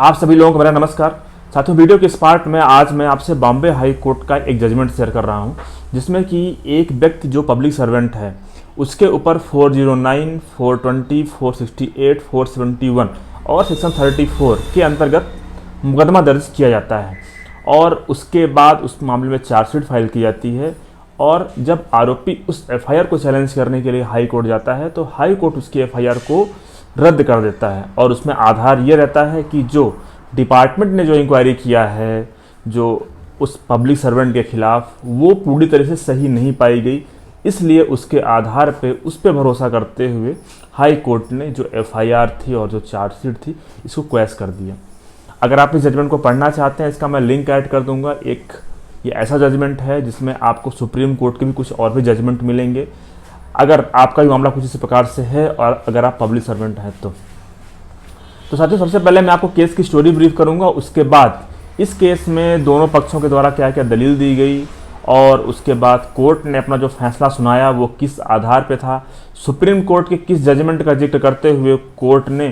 आप सभी लोगों को मेरा नमस्कार। साथियों, वीडियो के इस पार्ट में आज मैं आपसे बॉम्बे हाई कोर्ट का एक जजमेंट शेयर कर रहा हूं, जिसमें कि एक व्यक्ति जो पब्लिक सर्वेंट है उसके ऊपर 409, 420, 468, 471 और सेक्शन 34 के अंतर्गत मुकदमा दर्ज किया जाता है और उसके बाद उस मामले में चार्जशीट फाइल की जाती है। और जब आरोपी उस एफआईआर को चैलेंज करने के लिए हाई कोर्ट जाता है तो हाई कोर्ट उसकी एफआईआर को रद्द कर देता है और उसमें आधार ये रहता है कि जो डिपार्टमेंट ने जो इंक्वायरी किया है जो उस पब्लिक सर्वेंट के खिलाफ वो पूरी तरह से सही नहीं पाई गई, इसलिए उसके आधार पे उस पर भरोसा करते हुए हाई कोर्ट ने जो एफआईआर थी और जो चार्जशीट थी इसको क्वैश कर दिया। अगर आप इस जजमेंट को पढ़ना चाहते हैं इसका मैं लिंक ऐड कर दूंगा। ये ऐसा जजमेंट है जिसमें आपको सुप्रीम कोर्ट के भी कुछ और भी जजमेंट मिलेंगे अगर आपका भी मामला कुछ इसी प्रकार से है और अगर आप पब्लिक सर्वेंट हैं तो साथियों, सबसे पहले मैं आपको केस की स्टोरी ब्रीफ करूंगा। उसके बाद इस केस में दोनों पक्षों के द्वारा क्या क्या दलील दी गई और उसके बाद कोर्ट ने अपना जो फैसला सुनाया वो किस आधार पे था, सुप्रीम कोर्ट के किस जजमेंट का जिक्र करते हुए कोर्ट ने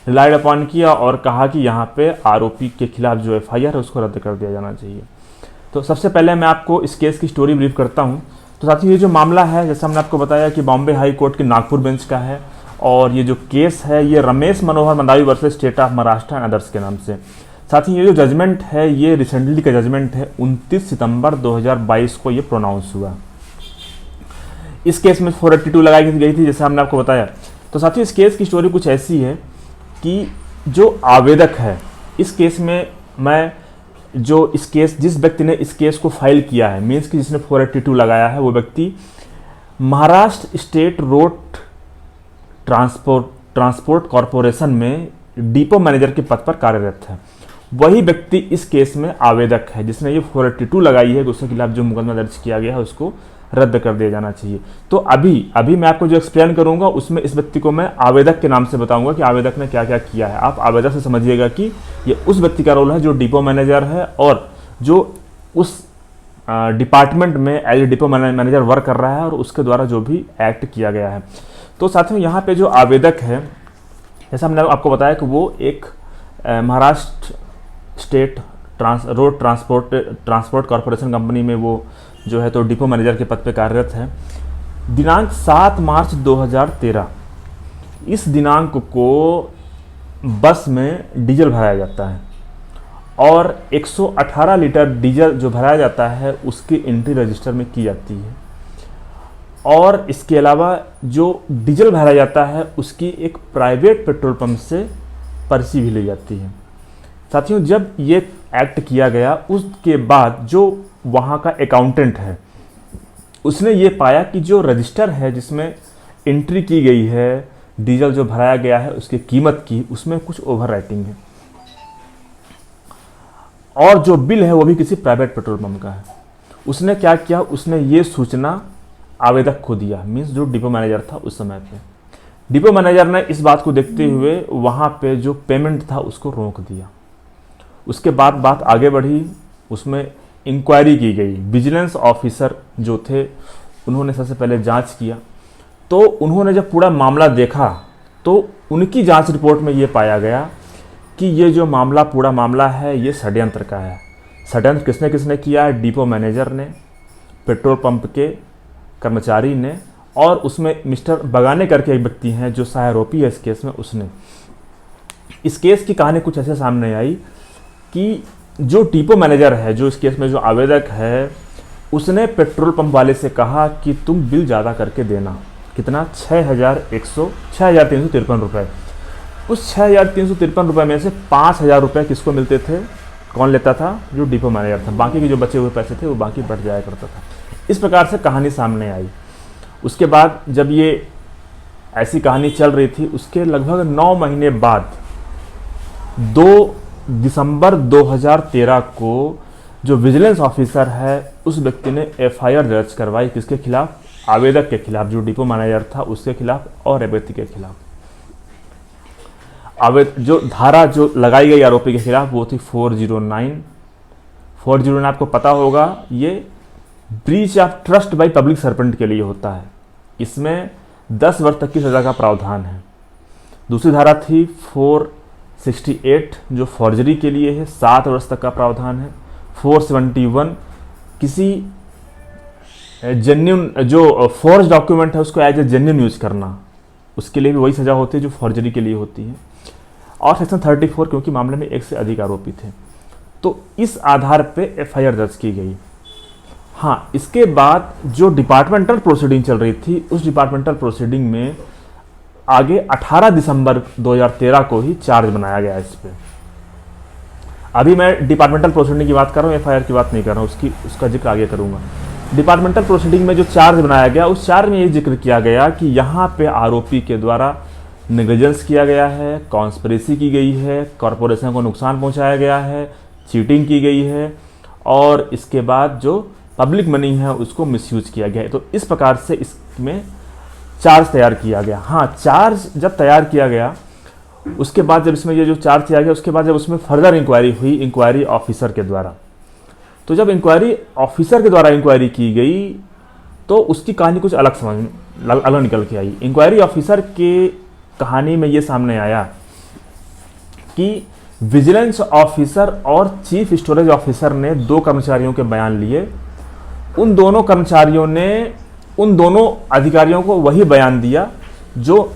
रिलाइड अपॉन किया और कहा कि यहाँ पे आरोपी के खिलाफ जो एफआईआर है उसको रद्द कर दिया जाना चाहिए। तो सबसे पहले मैं आपको इस केस की स्टोरी ब्रीफ करता हूँ। तो साथियों, ये जो मामला है जैसा हमने आपको बताया कि बॉम्बे हाई कोर्ट की नागपुर बेंच का है और ये जो केस है ये Ramesh Manohar Mandavi versus state of Maharashtra and others के नाम से। साथियों, ये जो जजमेंट है ये रिसेंटली का जजमेंट है, 29 सितंबर 2022 को ये प्रोनाउंस हुआ। इस केस में 482 लगाई गई थी जैसे हमने आपको बताया। तो साथियों, इस केस की स्टोरी कुछ ऐसी है कि जो आवेदक है इस केस में जिस व्यक्ति ने इस केस को फाइल किया है, मीन्स कि जिसने 482 लगाया है, वो व्यक्ति Maharashtra state road transport corporation में डिपो मैनेजर के पद पर कार्यरत है। वही व्यक्ति इस केस में आवेदक है जिसने ये 482 लगाई है कि उसके खिलाफ जो मुकदमा दर्ज किया गया है उसको रद्द कर दिया जाना चाहिए। तो अभी मैं आपको जो एक्सप्लेन करूंगा उसमें इस व्यक्ति को मैं आवेदक के नाम से बताऊंगा कि आवेदक ने क्या क्या किया है। आप आवेदक से समझिएगा कि ये उस व्यक्ति का रोल है जो डिपो मैनेजर है और जो उस डिपार्टमेंट में as a depot manager work कर रहा है और उसके द्वारा जो भी एक्ट किया गया है। तो साथियों, यहाँ पे जो आवेदक है जैसा हमने आपको बताया कि वो एक Maharashtra state road transport corporation company में वो जो है तो डिपो मैनेजर के पद पे कार्यरत है। दिनांक 7 मार्च 2013 इस दिनांक को बस में डीजल भराया जाता है और 118 लीटर डीजल जो भराया जाता है उसकी एंट्री रजिस्टर में की जाती है और इसके अलावा जो डीजल भराया जाता है उसकी एक प्राइवेट पेट्रोल पंप से पर्ची भी ली जाती है। साथियों, जब ये एक्ट किया गया उसके बाद जो वहाँ का अकाउंटेंट है उसने ये पाया कि जो रजिस्टर है जिसमें एंट्री की गई है डीजल जो भराया गया है उसकी कीमत की, उसमें कुछ ओवर राइटिंग है और जो बिल है वो भी किसी प्राइवेट पेट्रोल पंप का है। उसने क्या किया, उसने ये सूचना आवेदक को दिया, मीन्स जो डिपो मैनेजर था उस समय पे। डिपो मैनेजर ने इस बात को देखते हुए वहाँ पे जो पेमेंट था उसको रोक दिया। उसके बाद बात आगे बढ़ी, उसमें इंक्वायरी की गई। विजिलेंस ऑफिसर जो थे उन्होंने सबसे पहले जांच किया। तो उन्होंने जब पूरा मामला देखा तो उनकी जांच रिपोर्ट में ये पाया गया कि ये जो पूरा मामला है ये षड्यंत्र का है। षड्यंत्र किसने किसने किया है? डिपो मैनेजर ने, पेट्रोल पंप के कर्मचारी ने और उसमें मिस्टर बगाने करके एक व्यक्ति हैं जो सहारोपी है इस केस में, उसने। इस केस की कहानी कुछ ऐसे सामने आई कि जो डिपो मैनेजर है जो इस केस में जो आवेदक है उसने पेट्रोल पंप वाले से कहा कि तुम बिल ज़्यादा करके देना। कितना? 6,353 रुपये। उस 6,353 रुपये में से 5,000 रुपये किसको मिलते थे? कौन लेता था? जो डिपो मैनेजर था। बाकी के जो बचे हुए पैसे थे वो बाकी बढ़ जाया करता था। इस प्रकार से कहानी सामने आई। उसके बाद जब ये ऐसी कहानी चल रही थी उसके लगभग 9 महीने बाद 2 दिसंबर 2013 को जो विजिलेंस ऑफिसर है उस व्यक्ति ने एफआईआर दर्ज करवाई। किसके खिलाफ? आवेदक के खिलाफ, जो डिपो मैनेजर था उसके खिलाफ और व्यक्ति के खिलाफ। जो धारा जो लगाई गई आरोपी के खिलाफ वो थी 409 आपको पता होगा ये breach of trust by public servant के लिए होता है। इसमें 10 वर्ष तक की सजा का प्रावधान है। दूसरी धारा थी 68 जो फॉर्जरी के लिए है 7 वर्ष तक का प्रावधान है। 471 किसी जेन्युइन जो फॉर्ज डॉक्यूमेंट है उसको एज ए जेन्युइन यूज करना, उसके लिए भी वही सज़ा होती है जो फॉर्जरी के लिए होती है। और सेक्शन 34 क्योंकि मामले में एक से अधिक आरोपी थे, तो इस आधार पे एफआईआर दर्ज की गई। हाँ, इसके बाद जो डिपार्टमेंटल प्रोसीडिंग चल रही थी, उस डिपार्टमेंटल प्रोसीडिंग में आगे 18 दिसंबर 2013 को ही चार्ज बनाया गया इस पे। अभी मैं डिपार्टमेंटल प्रोसीडिंग की बात कर रहा हूँ, एफआईआर की बात नहीं कर रहा हूँ, उसका जिक्र आगे करूँगा। डिपार्टमेंटल प्रोसीडिंग में जो चार्ज बनाया गया, उस चार्ज में ये जिक्र किया गया कि यहाँ पे आरोपी के द्वारा नेग्लिजेंस किया गया है, कॉन्स्पिरेसी की गई है, कॉरपोरेशन को नुकसान पहुँचाया गया है, चीटिंग की गई है, और इसके बाद जो पब्लिक मनी है उसको मिसयूज किया गया है। तो इस प्रकार से इसमें चार्ज तैयार किया गया। हाँ, चार्ज जब तैयार किया गया उसके बाद जब इसमें ये जो चार्ज किया गया, उसके बाद जब उसमें फर्दर इंक्वायरी हुई इंक्वायरी ऑफिसर के द्वारा, तो जब इंक्वायरी ऑफिसर के द्वारा इंक्वायरी की गई तो उसकी कहानी कुछ अलग निकल के आई। इंक्वायरी ऑफिसर के कहानी में ये सामने आया कि विजिलेंस ऑफिसर और चीफ स्टोरेज ऑफिसर ने 2 कर्मचारियों के बयान लिए। उन दोनों कर्मचारियों ने उन दोनों अधिकारियों को वही बयान दिया जो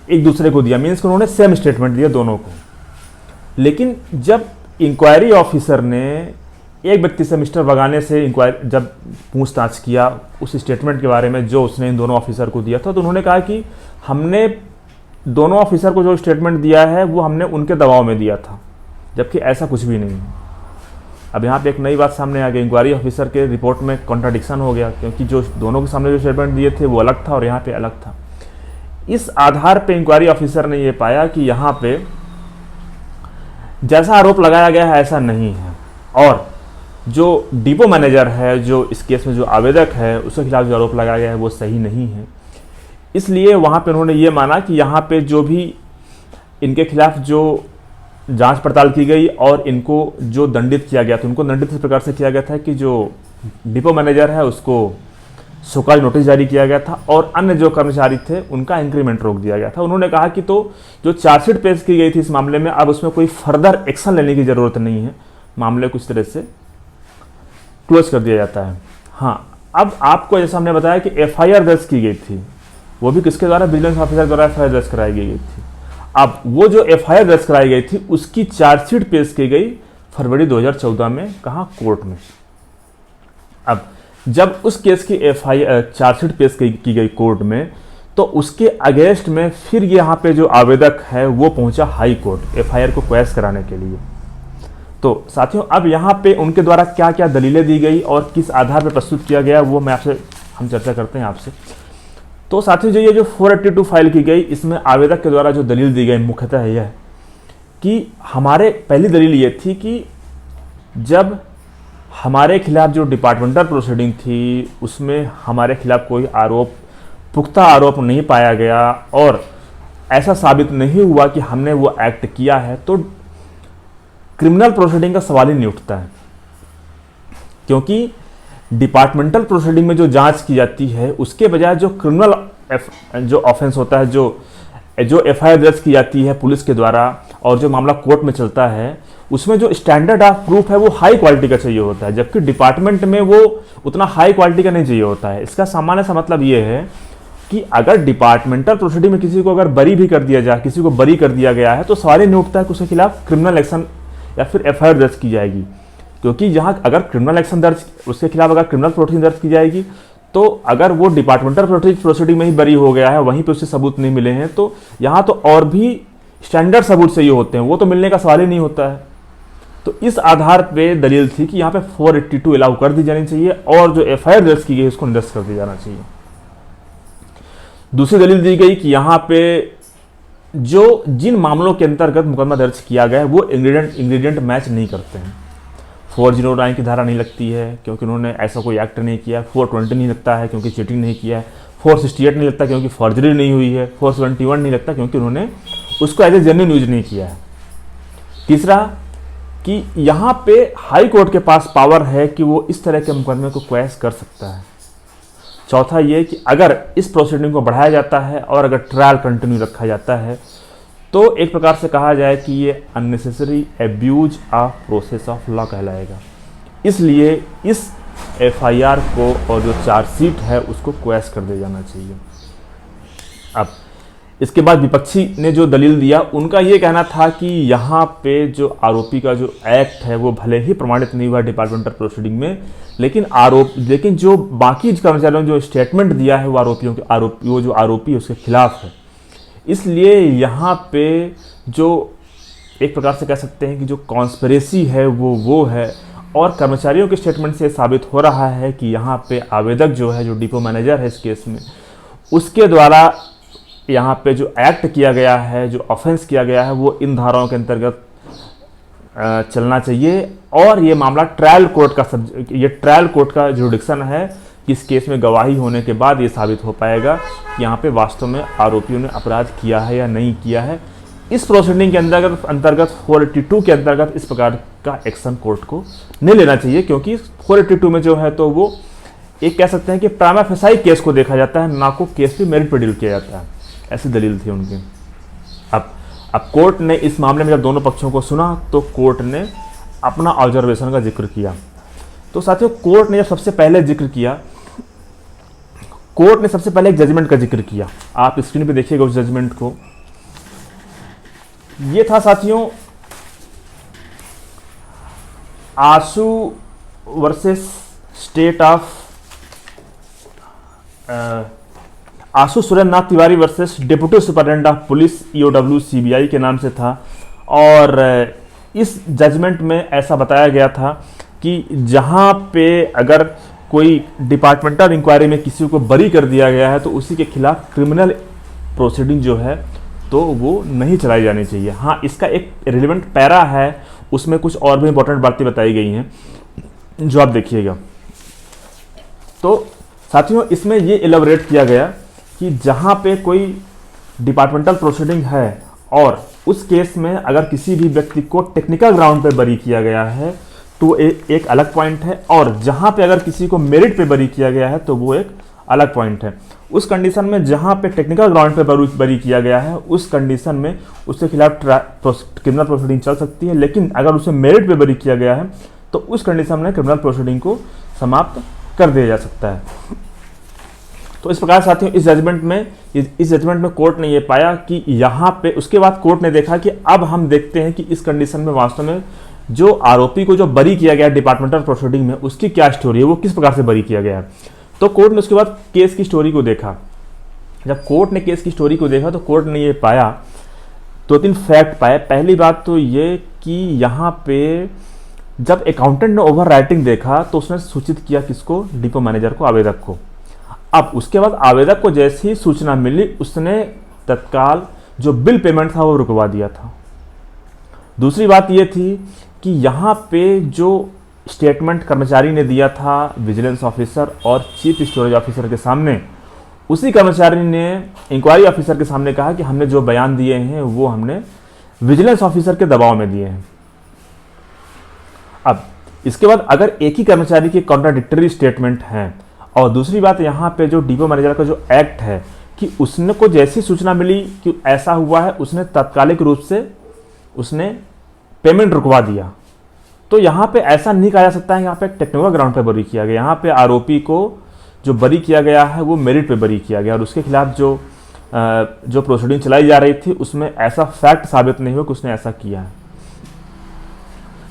एक दूसरे को दिया, मीन्स उन्होंने सेम स्टेटमेंट दिया दोनों को। लेकिन जब इंक्वायरी ऑफिसर ने एक व्यक्ति से मिस्टर बगाने से जब पूछताछ किया उस स्टेटमेंट के बारे में जो उसने इन दोनों ऑफिसर को दिया था, तो उन्होंने कहा कि हमने दोनों ऑफिसर को जो स्टेटमेंट दिया है वो हमने उनके दबाव में दिया था, जबकि ऐसा कुछ भी नहीं है। अब यहाँ पे एक नई बात सामने आ गई, इंक्वायरी ऑफिसर के रिपोर्ट में कॉन्ट्राडिक्शन हो गया, क्योंकि जो दोनों के सामने जो स्टेटमेंट दिए थे वो अलग था और यहाँ पे अलग था। इस आधार पे इंक्वायरी ऑफिसर ने ये पाया कि यहाँ पे जैसा आरोप लगाया गया है ऐसा नहीं है, और जो डिपो मैनेजर है, जो इस केस में जो आवेदक है, उसके खिलाफ जो आरोप लगाया गया है वो सही नहीं है। इसलिए वहाँ पे उन्होंने ये माना कि यहाँ पे जो भी इनके खिलाफ जो जांच पड़ताल की गई और इनको जो दंडित किया गया था, उनको दंडित इस प्रकार से किया गया था कि जो डिपो मैनेजर है उसको शोकॉज नोटिस जारी किया गया था और अन्य जो कर्मचारी थे उनका इंक्रीमेंट रोक दिया गया था। उन्होंने कहा कि तो जो चार्जशीट पेश की गई थी इस मामले में, अब उसमें कोई फर्दर एक्शन लेने की ज़रूरत नहीं है, मामले को इस तरह से क्लोज कर दिया जाता है। हाँ, अब आपको जैसा हमने बताया कि एफआईआर दर्ज की गई थी, वो भी किसके द्वारा, विजिलेंस ऑफिसर द्वारा एफआईआर दर्ज कराई गई थी। अब वो जो एफआईआर दर्ज कराई गई थी उसकी चार्जशीट पेश की गई फरवरी 2014 में, कहाँ, कोर्ट में। अब जब उस केस की एफआईआर चार्जशीट पेश की गई कोर्ट में, तो उसके अगेंस्ट में फिर यहाँ पे जो आवेदक है वो पहुंचा हाई कोर्ट एफआईआर को क्वैश कराने के लिए। तो साथियों, अब यहाँ पे उनके द्वारा क्या क्या दलीलें दी गई और किस आधार पर प्रस्तुत किया गया वो हम चर्चा करते हैं आपसे। तो साथियों, जो 482 फाइल की गई, इसमें आवेदक के द्वारा जो दलील दी गई मुख्यतः यह है कि पहली दलील ये थी कि जब हमारे खिलाफ जो डिपार्टमेंटल प्रोसीडिंग थी उसमें हमारे खिलाफ कोई पुख्ता आरोप नहीं पाया गया और ऐसा साबित नहीं हुआ कि हमने वो एक्ट किया है, तो क्रिमिनल प्रोसीडिंग का सवाल ही नहीं उठता है। क्योंकि डिपार्टमेंटल प्रोसीडिंग में जो जांच की जाती है उसके बजाय जो क्रिमिनल जो ऑफेंस होता है, जो एफआईआर दर्ज की जाती है पुलिस के द्वारा और जो मामला कोर्ट में चलता है, उसमें जो स्टैंडर्ड ऑफ प्रूफ है वो हाई क्वालिटी का चाहिए होता है, जबकि डिपार्टमेंट में वो उतना हाई क्वालिटी का नहीं चाहिए होता है। इसका सामान्य सा मतलब ये है कि अगर डिपार्टमेंटल प्रोसीडिंग में किसी को अगर बरी भी कर दिया जाए, किसी को बरी कर दिया गया है, तो सवाल ही नहीं उठता है कि उसके खिलाफ क्रिमिनल एक्शन या फिर एफआईआर दर्ज की जाएगी। क्योंकि यहाँ अगर क्रिमिनल एक्शन दर्ज, उसके खिलाफ अगर क्रिमिनल प्रोसीडिंग दर्ज की जाएगी, तो अगर वो डिपार्टमेंटल प्रोसीडिंग में ही बरी हो गया है, वहीं पे उससे सबूत नहीं मिले हैं, तो यहाँ तो और भी स्टैंडर्ड सबूत चाहिए होते हैं, वो तो मिलने का सवाल ही नहीं होता है। तो इस आधार पे दलील थी कि यहाँ पे 482 अलाउ कर दी जानी चाहिए और जो एफआईआर दर्ज की गई उसको निरस्त कर दिया जाना चाहिए। दूसरी दलील दी गई कि यहाँ पे जिन मामलों के अंतर्गत मुकदमा दर्ज किया गया है वो इंग्रेडिएंट मैच नहीं करते हैं। 409 की धारा नहीं लगती है क्योंकि उन्होंने ऐसा कोई एक्ट नहीं किया, 420 नहीं लगता है क्योंकि चीटिंग नहीं किया है, 468 नहीं लगता क्योंकि फॉर्जरी नहीं हुई है, 471 नहीं लगता क्योंकि उन्होंने उसको एज ए जेन्युइन यूज नहीं किया है। तीसरा कि यहाँ पे हाई कोर्ट के पास पावर है कि वो इस तरह के मुकदमे को क्वैश कर सकता है। चौथा ये कि अगर इस प्रोसीडिंग को बढ़ाया जाता है और अगर ट्रायल कंटिन्यू रखा जाता है तो एक प्रकार से कहा जाए कि ये unnecessary abuse of process of law कहलाएगा। इसलिए इस एफआईआर को और जो चार्जशीट है उसको क्वैश कर दिया जाना चाहिए। अब इसके बाद विपक्षी ने जो दलील दिया, उनका ये कहना था कि यहाँ पे जो आरोपी का जो एक्ट है वो भले ही प्रमाणित नहीं हुआ डिपार्टमेंटल प्रोसीडिंग में, लेकिन जो बाकी कर्मचारियों ने जो स्टेटमेंट दिया है वो वो जो आरोपी है उसके खिलाफ है। इसलिए यहाँ पे जो एक प्रकार से कह सकते हैं कि जो कॉन्स्पिरेसी है वो है, और कर्मचारियों के स्टेटमेंट से साबित हो रहा है कि यहाँ पे आवेदक जो है, जो डिपो मैनेजर है इस केस में, उसके द्वारा यहाँ पे जो एक्ट किया गया है, जो ऑफेंस किया गया है, वो इन धाराओं के अंतर्गत चलना चाहिए। और ये मामला ट्रायल कोर्ट का जुरिडिक्शन है कि इस केस में गवाही होने के बाद ये साबित हो पाएगा कि यहाँ पे वास्तव में आरोपियों ने अपराध किया है या नहीं किया है। इस प्रोसीडिंग के अंतर्गत 482 के अंतर्गत इस प्रकार का एक्शन कोर्ट को नहीं लेना चाहिए, क्योंकि 482 में जो है तो वो एक कह सकते हैं कि प्राइमा फेसाई केस को देखा जाता है, ना को केस पे मेरिट पर डील किया जाता है। ऐसी दलील थी उनकी। अब कोर्ट ने इस मामले में जब दोनों पक्षों को सुना तो कोर्ट ने अपना ऑब्जर्वेशन का जिक्र किया। तो साथियों, कोर्ट ने जब सबसे पहले एक जजमेंट का जिक्र किया। आप स्क्रीन पे देखिएगा उस जजमेंट को। ये था साथियों Ashu versus state of Ashu Surendra Nath Tiwari versus deputy superintendent of police EOW CBI के नाम से था। और इस जजमेंट में ऐसा बताया गया था कि जहां पे अगर कोई डिपार्टमेंटल इंक्वायरी में किसी को बरी कर दिया गया है तो उसी के खिलाफ क्रिमिनल प्रोसीडिंग जो है तो वो नहीं चलाई जानी चाहिए। हाँ, इसका एक रिलेवेंट पैरा है, उसमें कुछ और भी इंपॉर्टेंट बातें बताई गई हैं जो आप देखिएगा। तो साथियों, इसमें ये इलेबोरेट किया गया कि जहाँ पे कोई डिपार्टमेंटल प्रोसीडिंग है और उस केस में अगर किसी भी व्यक्ति को टेक्निकल ग्राउंड पे बरी किया गया है तो एक अलग पॉइंट है, और जहाँ पे अगर किसी को मेरिट पे बरी किया गया है तो वो एक अलग पॉइंट है। उस कंडीशन में जहाँ पे टेक्निकल ग्राउंड पे बरी किया गया है उस कंडीशन में उसके खिलाफ क्रिमिनल प्रोसीडिंग चल सकती है, लेकिन अगर उसे मेरिट पे बरी किया गया है तो उस कंडीशन में क्रिमिनल प्रोसीडिंग को समाप्त कर दिया जा सकता है। तो इस प्रकार साथियों इस जजमेंट में कोर्ट ने ये पाया कि यहाँ पे उसके बाद कोर्ट ने देखा कि अब हम देखते हैं कि इस कंडीशन में वास्तव में जो आरोपी को जो बरी किया गया डिपार्टमेंटल प्रोसीडिंग में उसकी क्या स्टोरी है, वो किस प्रकार से बरी किया गया है। तो कोर्ट ने उसके बाद केस की स्टोरी को देखा। जब कोर्ट ने केस की स्टोरी को देखा तो कोर्ट ने ये पाया, 2-3 फैक्ट पाए। पहली बात तो ये कि यहाँ पे जब अकाउंटेंट ने ओवर राइटिंग देखा तो उसने सूचित किया किसको, डिपो मैनेजर को, आवेदक को। अब उसके बाद आवेदक को जैसी सूचना मिली उसने तत्काल जो बिल पेमेंट था वो रुकवा दिया था। दूसरी बात ये थी कि यहाँ पे जो स्टेटमेंट कर्मचारी ने दिया था विजिलेंस ऑफिसर और चीफ स्टोरेज ऑफिसर के सामने, उसी कर्मचारी ने इंक्वायरी ऑफिसर के सामने कहा कि हमने जो बयान दिए हैं वो हमने विजिलेंस ऑफिसर के दबाव में दिए हैं। अब इसके बाद अगर एक ही कर्मचारी की कॉन्ट्राडिक्टरी स्टेटमेंट है, और दूसरी बात यहाँ पे जो डिपो मैनेजर का जो एक्ट है कि उसने को जैसी सूचना मिली कि ऐसा हुआ है उसने तात्कालिक रूप से उसने पेमेंट रुकवा दिया। तो यहाँ पे ऐसा नहीं कहा जा सकता है यहाँ पे टेक्निकल ग्राउंड पे बरी किया गया। यहाँ पे आरोपी को जो बरी किया गया है वो मेरिट पे बरी किया गया और उसके खिलाफ जो प्रोसीडिंग चलाई जा रही थी उसमें ऐसा फैक्ट साबित नहीं हुआ कि उसने ऐसा किया है।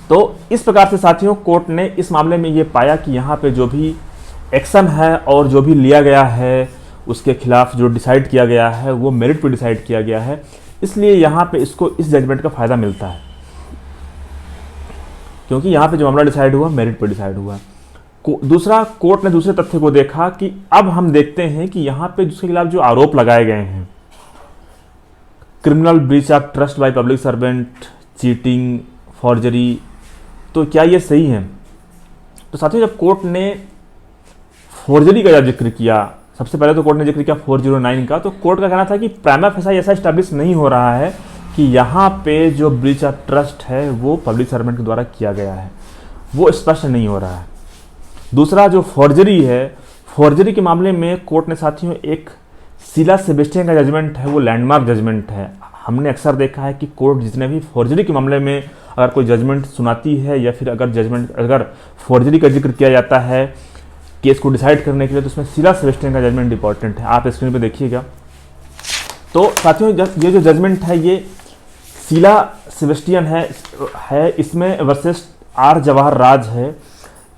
तो इस प्रकार से साथियों कोर्ट ने इस मामले में ये पाया कि यहाँ पे जो भी एक्शन है और जो भी लिया गया है उसके खिलाफ जो डिसाइड किया गया है वो मेरिट पे डिसाइड किया गया है, इसलिए यहाँ पे इसको इस जजमेंट का फ़ायदा मिलता है, क्योंकि यहाँ पे जो मामला डिसाइड हुआ मेरिट पे डिसाइड हुआ। दूसरा, कोर्ट ने दूसरे तथ्य को देखा कि अब हम देखते हैं कि यहाँ पे जिसके खिलाफ जो आरोप लगाए गए हैं, criminal breach of trust by public servant, cheating, forgery, तो क्या ये सही है। तो साथियों जब कोर्ट ने फॉर्जरी का जब जिक्र किया, सबसे पहले तो कोर्ट ने जिक्र किया 409 का, तो कोर्ट का कहना था कि प्राइमा फेसाई ऐसा स्टैब्लिश नहीं हो रहा है कि यहाँ पे जो ब्रीच ऑफ ट्रस्ट है वो पब्लिक सर्वेंट के द्वारा किया गया है, वो स्पष्ट नहीं हो रहा है। दूसरा, जो फॉर्जरी है, फॉर्जरी के मामले में कोर्ट ने साथियों एक शीला सेबेस्टियन का जजमेंट है वो लैंडमार्क जजमेंट है। हमने अक्सर देखा है कि कोर्ट जितने भी फॉर्जरी के मामले में अगर कोई जजमेंट सुनाती है या फिर अगर फॉर्जरी का जिक्र किया जाता है केस को डिसाइड करने के लिए, तो उसमें शीला सेबेस्टियन का जजमेंट इंपॉर्टेंट है। आप स्क्रीन पे देखिएगा। तो साथियों ये जो जजमेंट है ये शीला सेबेस्टियन है इसमें वर्सेस आर जवाहर राज है।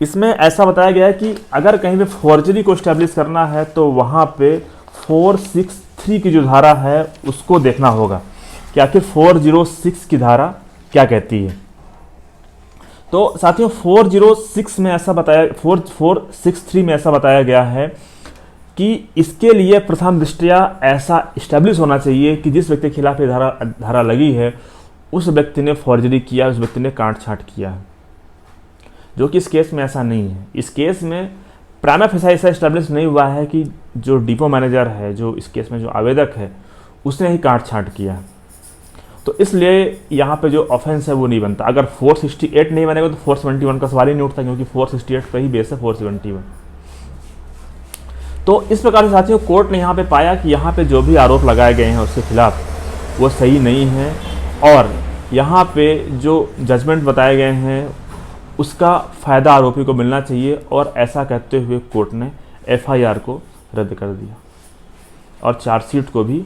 इसमें ऐसा बताया गया है कि अगर कहीं पे फॉर्जरी को स्टैब्लिश करना है तो वहाँ पे 463 की जो धारा है उसको देखना होगा कि आखिर 406 की धारा क्या कहती है। तो साथियों 406 में ऐसा बताया 463 में ऐसा बताया गया है कि इसके लिए प्रथम दृष्टया ऐसा इस्टेब्लिश होना चाहिए कि जिस व्यक्ति के खिलाफ ये धारा लगी है उस व्यक्ति ने फॉर्जरी किया, उस व्यक्ति ने काट छांट किया है, जो कि इस केस में ऐसा नहीं है। इस केस में प्राइमा फेसा ऐसा इस्टेब्लिश नहीं हुआ है कि जो डिपो मैनेजर है, जो इस केस में जो आवेदक है, उसने ही काट छांट किया है। तो इसलिए यहाँ पे जो ऑफेंस है वो नहीं बनता। अगर 468 नहीं बनेगा तो 471 का सवाल ही नहीं उठता, क्योंकि 468 पर ही बेस है 471। तो इस प्रकार से साथियों कोर्ट ने यहाँ पे पाया कि यहाँ पे जो भी आरोप लगाए गए हैं उसके खिलाफ वो सही नहीं है, और यहाँ पे जो जजमेंट बताए गए हैं उसका फ़ायदा आरोपी को मिलना चाहिए। और ऐसा कहते हुए कोर्ट ने FIR को रद्द कर दिया और चार्जशीट को भी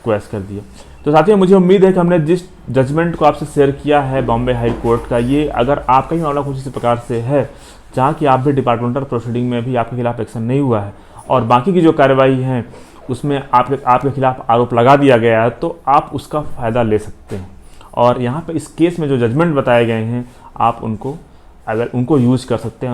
क्वैश कर दिया। तो साथियों मुझे उम्मीद है कि हमने जिस जजमेंट को आपसे शेयर किया है बॉम्बे हाई कोर्ट का, ये अगर आपका ही मामला कुछ इसी प्रकार से है जहाँ कि आप भी डिपार्टमेंटल प्रोसीडिंग में भी आपके खिलाफ एक्शन नहीं हुआ है और बाकी की जो कार्रवाई है उसमें आपके खिलाफ आरोप लगा दिया गया है, तो आप उसका फ़ायदा ले सकते हैं। और यहाँ पे इस केस में जो जजमेंट बताए गए हैं आप उनको यूज़ कर सकते हैं।